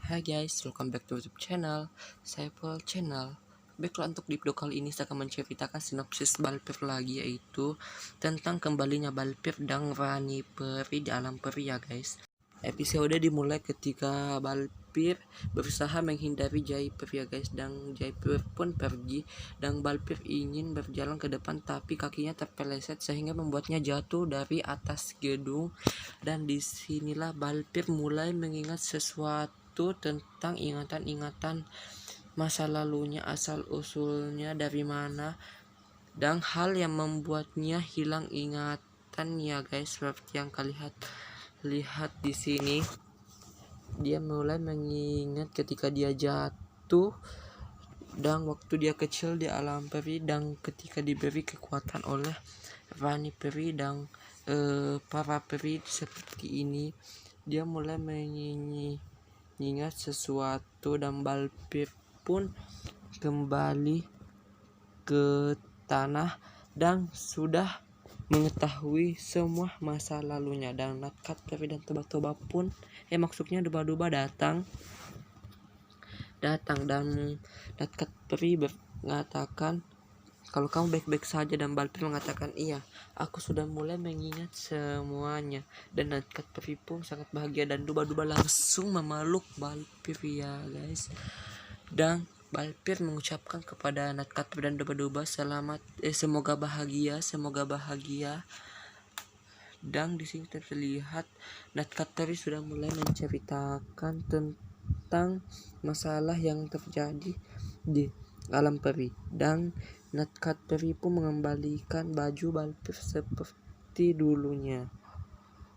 Hai guys, welcome back to YouTube channel. Saya Paul Channel. Baiklah, untuk di video kali ini saya akan menceritakan sinopsis Balpir lagi, yaitu tentang kembalinya Balpir dan Rani Peri di alam peri ya guys. Episode dimulai ketika Balpir berusaha menghindari Jaipur ya guys, dan Jaipur pun pergi dan Balpir ingin berjalan ke depan tapi kakinya terpeleset sehingga membuatnya jatuh dari atas gedung. Dan disinilah Balpir mulai mengingat sesuatu tentang ingatan-ingatan masa lalunya, asal usulnya dari mana, dan hal yang membuatnya hilang ingatan ya guys. Seperti yang kalian lihat di sini, dia mulai mengingat ketika dia jatuh dan waktu dia kecil di alam peri, dan ketika diberi kekuatan oleh Rani Peri dan para peri seperti ini, dia mulai mengingat sesuatu dan Balpir pun kembali ke tanah dan sudah mengetahui semua masa lalunya. Dan Natkat Peri dan Toba-Toba pun maksudnya Duba-Duba datang dan Natkat Peri mengatakan kalau kamu baik-baik saja, dan Balpir mengatakan iya, aku sudah mulai mengingat semuanya. Dan Natkat Peri pun sangat bahagia dan Duba-Duba langsung memeluk Balpir ya guys. Dan Balpir mengucapkan kepada Natkat Peri dan Duba-Duba selamat, semoga bahagia. Dan di sini terlihat Natkat Peri sudah mulai menceritakan tentang masalah yang terjadi di alam peri, dan Natkat Peri pun mengembalikan baju Balpir seperti dulunya.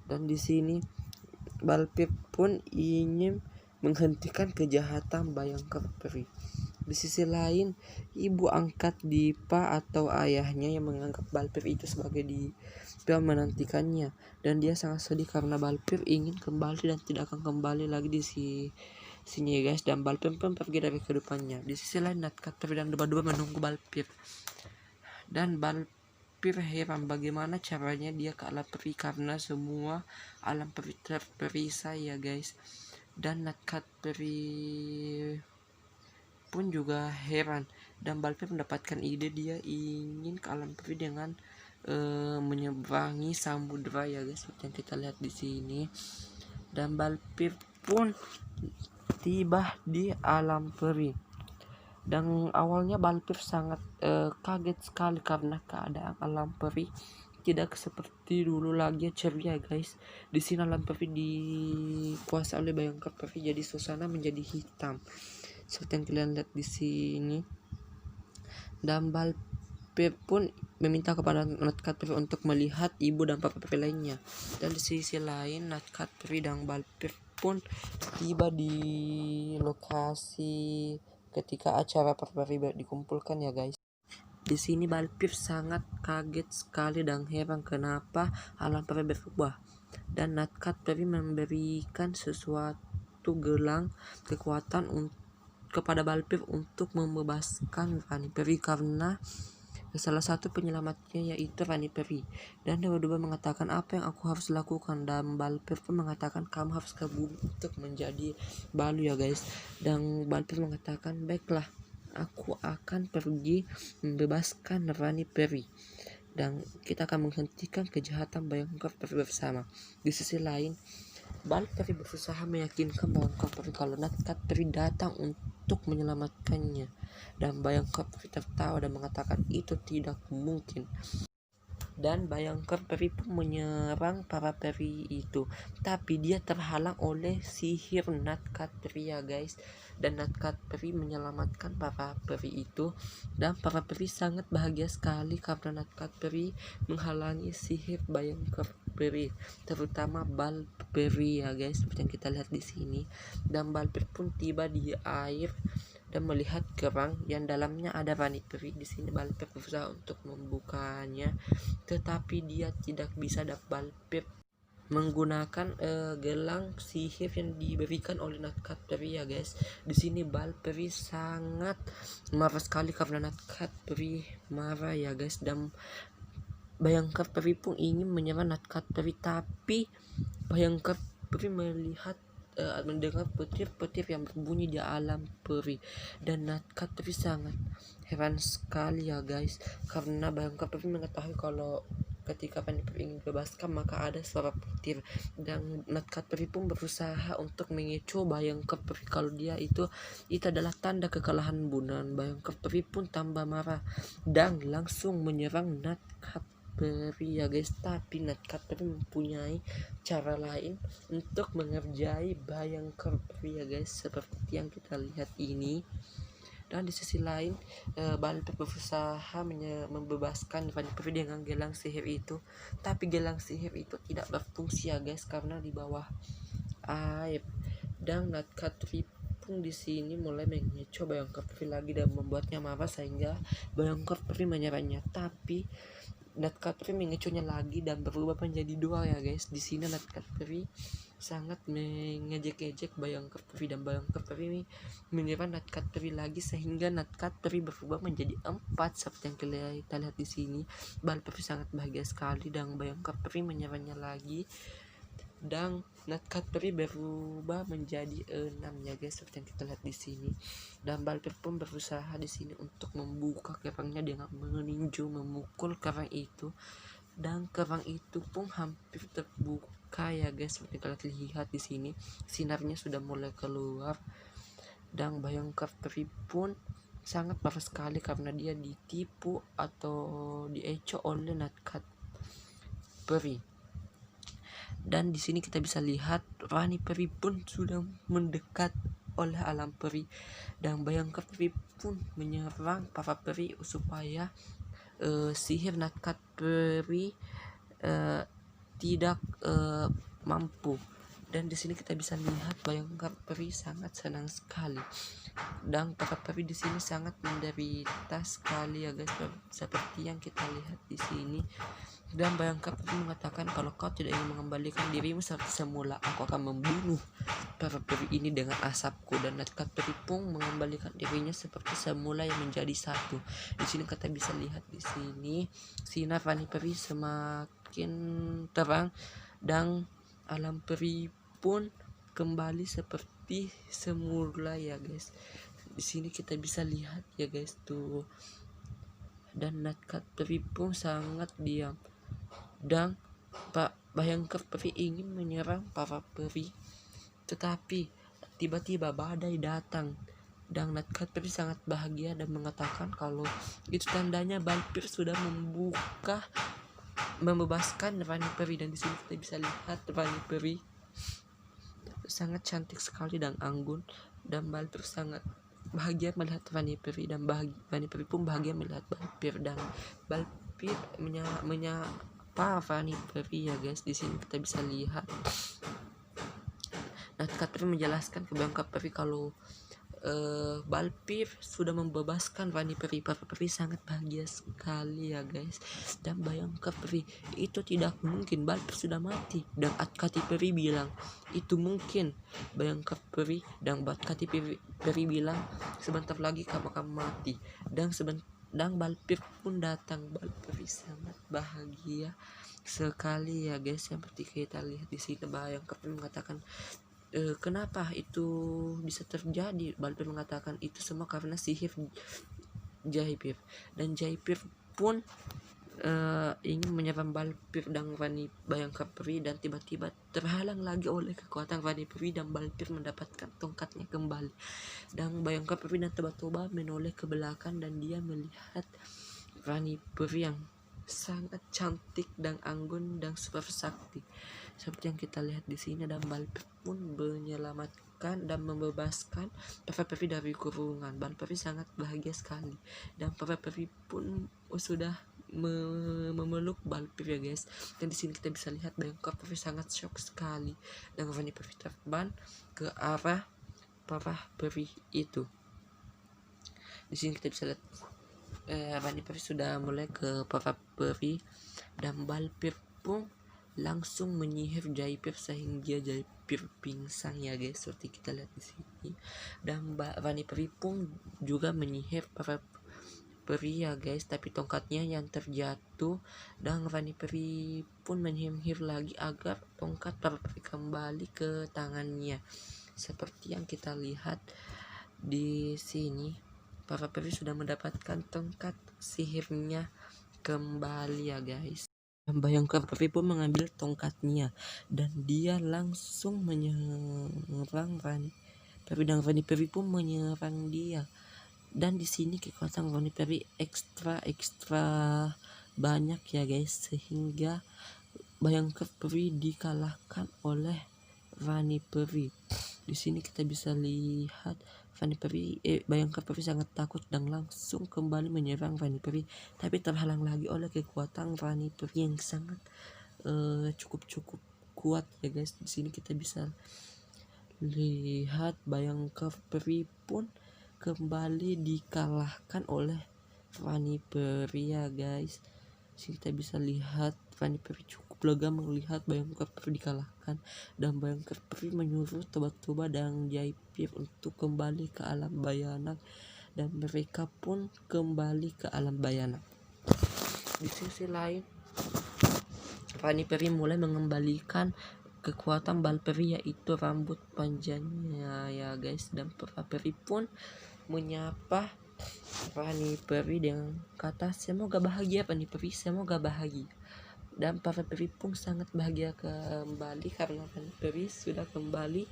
Dan di sini Balpir pun ingin menghentikan kejahatan Bayangkara Peri. Di sisi lain, ibu angkat Dipa atau ayahnya yang menganggap Balpir itu sebagai Dipa menantikannya, dan dia sangat sedih karena Balpir ingin kembali dan tidak akan kembali lagi di sini guys. Dan Balpir pun pergi dari kehidupannya. Di sisi lain, Natkat Peri dan Duba-Duba menunggu Balpir, dan Balpir heran bagaimana caranya dia ke alam peri karena semua alam peri terperisai ya guys. Dan Natkat Peri pun juga heran, dan Balpir mendapatkan ide, dia ingin ke alam peri dengan menyeberangi samudra ya guys, seperti yang kita lihat di sini. Dan Balpir pun tiba di alam peri, dan awalnya Balpir sangat kaget sekali karena keadaan alam peri tidak seperti dulu lagi ceria guys. Di sini alam peri dikuasai oleh Bayangkara Peri, jadi suasana menjadi hitam seperti yang kalian lihat di sini. Dan Balpir pun meminta kepada Natkat Peri untuk melihat ibu dan papa peri lainnya. Dan di sisi lain, Natkat Peri dan Balpir pun tiba di lokasi ketika acara peri dikumpulkan ya guys. Di sini Balpir sangat kaget sekali dan heran kenapa alam peri berubah, dan Natkat Peri memberikan sesuatu gelang kekuatan kepada Balpir untuk membebaskan Rani Peri karena salah satu penyelamatnya yaitu Rani Peri. Dan Duba-Duba mengatakan, apa yang aku harus lakukan? Dan Balpir pun mengatakan, kamu harus ke bumi untuk menjadi balu ya guys. Dan Balpir mengatakan, baiklah, aku akan pergi membebaskan Rani Peri dan kita akan menghentikan kejahatan Bayangkara Peri bersama. Di sisi lain, Balpir berusaha meyakinkan Bayangkara Peri kalau Natkat Peri datang untuk menyelamatkannya, dan Bayangkara Peri tertawa dan mengatakan itu tidak mungkin. Dan Bayangkara Peri pun menyerang para peri itu, tapi dia terhalang oleh sihir Natkat Peri ya guys. Dan Natkat Peri menyelamatkan para peri itu, dan para peri sangat bahagia sekali karena Natkat Peri menghalangi sihir Bayangkara Peri, terutama Balperi ya guys, seperti yang kita lihat di sini. Dan Balpir pun tiba di air dan melihat kerang yang dalamnya ada Rani Peri. Di sini Balpir berusaha untuk membukanya, tetapi dia tidak bisa. Balpir menggunakan gelang sihir yang diberikan oleh Natkat Peri ya guys. Di sini Balperi sangat marah sekali karena Natkat Peri marah ya guys, dan Bayangkara Peri pun ingin menyerang Natkat Peri, tapi Bayangkara Peri melihat mendengar petir-petir yang berbunyi di alam peri. Dan Nightcat Peri sangat heran sekali ya guys, karena Bayangkara Peri mengetahui kalau ketika Fanny Peri ingin bebaskan maka ada suara petir, dan Nightcat Peri pun berusaha untuk mengecoh Bayangkara Peri kalau itu adalah tanda kekalahan bunan. Bayangkara Peri pun tambah marah dan langsung menyerang Nightcat Peri ya guys. Tapi Nightcat Peri mempunyai cara lain untuk mengerjai Bayangkara Peri ya guys, seperti yang kita lihat ini. Dan di sisi lain Balpir berusaha membebaskan Fanny Peri dengan gelang sihir itu, tapi gelang sihir itu tidak berfungsi ya guys karena di bawah air. Dan Nightcat Peri pun di sini mulai mengecoh Bayangkara Peri lagi dan membuatnya marah sehingga Bayangkara Peri menyerangnya. Tapi Nightcat Peri mengecohnya lagi dan berubah menjadi dua ya guys. Di sini Nightcat Peri sangat mengejek-ejek Bayangkara Peri dan Bayangkara Peri menyerang Nightcat Peri lagi sehingga Nightcat Peri berubah menjadi 4 seperti yang kita lihat di sini. Balpir sangat bahagia sekali dan Bayangkara Peri menyerangnya lagi dan Nightcat Peri berubah menjadi 6 ya guys, seperti yang kita lihat di sini. Dan Balpir pun berusaha di sini untuk membuka kerangnya dengan meninju memukul kerang itu, dan kerang itu pun hampir terbuka ya guys, seperti kalian lihat di sini sinarnya sudah mulai keluar. Dan Bayangkara Peri pun sangat marah sekali karena dia ditipu atau diecoh oleh Nightcat Peri. Dan di sini kita bisa lihat Fanny Peri pun sudah mendekat oleh alam peri, dan Bayangkara Peri pun menyerang para peri supaya sihir Nightcat Peri tidak mampu. Dan di sini kita bisa lihat Bayangkara Peri sangat senang sekali, dan para peri di sini sangat menderita sekali ya guys, seperti yang kita lihat di sini. Dan Bayangkara Peri mengatakan kalau kau tidak ingin mengembalikan dirimu seperti semula, aku akan membunuh para peri ini dengan asapku. Dan Nightcat Peri pun mengembalikan dirinya seperti semula yang menjadi satu. Di sini kita bisa lihat di sini sinar Fanny Peri semakin terang dan alam peri pun kembali seperti semula ya guys. Di sini kita bisa lihat ya guys tuh. Dan Nightcat Peri pun sangat diam, dan Bayangkara Peri ingin menyerang para peri, tetapi tiba-tiba badai datang. Dan Nightcat Peri sangat bahagia dan mengatakan kalau itu tandanya Balpir sudah membebaskan Fanny Peri. Dan di sini kita bisa lihat Fanny Peri sangat cantik sekali dan anggun, dan Balpir sangat bahagia melihat Fanny Peri, dan Fanny Peri pun bahagia melihat Balpir, dan Balpir menyapa Fanny Peri ya guys. Di sini kita bisa lihat Nightcat Peri menjelaskan ke Bayangkara Peri kalau Balpir sudah membebaskan Fanny Peri. Para peri sangat bahagia sekali ya guys. Dan Bayangkara Peri, itu tidak mungkin, Balpir sudah mati. Dan Kati Peri bilang itu mungkin Bayangkara Peri, dan Kati Peri bilang sebentar lagi kamu akan mati. Dan Balpir pun datang. Balpir sangat bahagia sekali ya guys, seperti kita lihat di sini. Bayangkara Peri mengatakan kenapa itu bisa terjadi. Balpir mengatakan itu semua karena sihir Jaipir, dan Jaipir pun ingin menyerang Balpir dan Bayangkara Peri, dan tiba-tiba terhalang lagi oleh kekuatan Fanny Peri, dan Balpir mendapatkan tongkatnya kembali. Dan Bayangkara Peri dan tiba-tiba menoleh ke belakang, dan dia melihat Fanny Peri yang sangat cantik dan anggun dan super sakti, seperti yang kita lihat di sini. Dan Balpir pun menyelamatkan dan membebaskan para peri dari kurungan. Balpir sangat bahagia sekali, dan para peri pun sudah memeluk Balpir ya guys. Dan di sini kita bisa lihat Bayangkara Peri sangat shock sekali, dan Fanny Peri terbang ke arah para peri itu. Di sini kita bisa lihat Fanny Peri sudah mulai ke para peri, dan Balpir pun langsung menyihir Jaipir sehingga Jaipir pingsan ya guys, seperti kita lihat di sini. Dan Fanny Peri pun juga menyihir para peri ya guys, tapi tongkatnya yang terjatuh, dan Fanny Peri pun menyihir lagi agar tongkat para peri kembali ke tangannya. Seperti yang kita lihat di sini, para peri sudah mendapatkan tongkat sihirnya kembali ya guys. Dan Bayangkara peri pun mengambil tongkatnya dan dia langsung menyerang Rani Peri, dan Rani Peri pun menyerang dia. Dan di sini kekuatan Rani Peri ekstra banyak ya guys, sehingga Bayangkara Peri dikalahkan oleh Rani Peri. Di sini kita bisa lihat Bayangkara Peri sangat takut dan langsung kembali menyerang Rani Peri, tapi terhalang lagi oleh kekuatan Rani Peri yang sangat cukup kuat ya guys. Di sini kita bisa lihat Bayangkara Peri pun kembali dikalahkan oleh Rani Peri ya guys. Di sini kita bisa lihat Rani Peri cukup lega melihat Bayangkara Peri dikalahkan, dan Bayangkara Peri menyuruh Toba-Toba dan Jaipir untuk kembali ke alam bayangan, dan mereka pun kembali ke alam bayangan. Di sisi lain, Rani Peri mulai mengembalikan kekuatan bal peri, yaitu rambut panjangnya ya guys, dan para peri pun menyapa Rani Peri dengan kata semoga bahagia Rani Peri, semoga bahagia. Dan para peri pun sangat bahagia kembali karena Rani Peri sudah kembali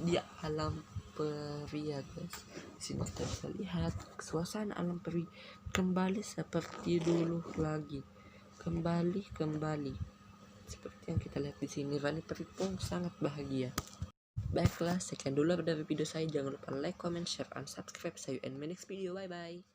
di alam peri ya guys. Di sini kita bisa lihat suasana alam peri kembali seperti dulu lagi, kembali seperti yang kita lihat di sini. Rani Peri pun sangat bahagia. Baiklah, sekian dulu dari video saya. Jangan lupa like, comment, share, and subscribe. See you in my next video. Bye bye.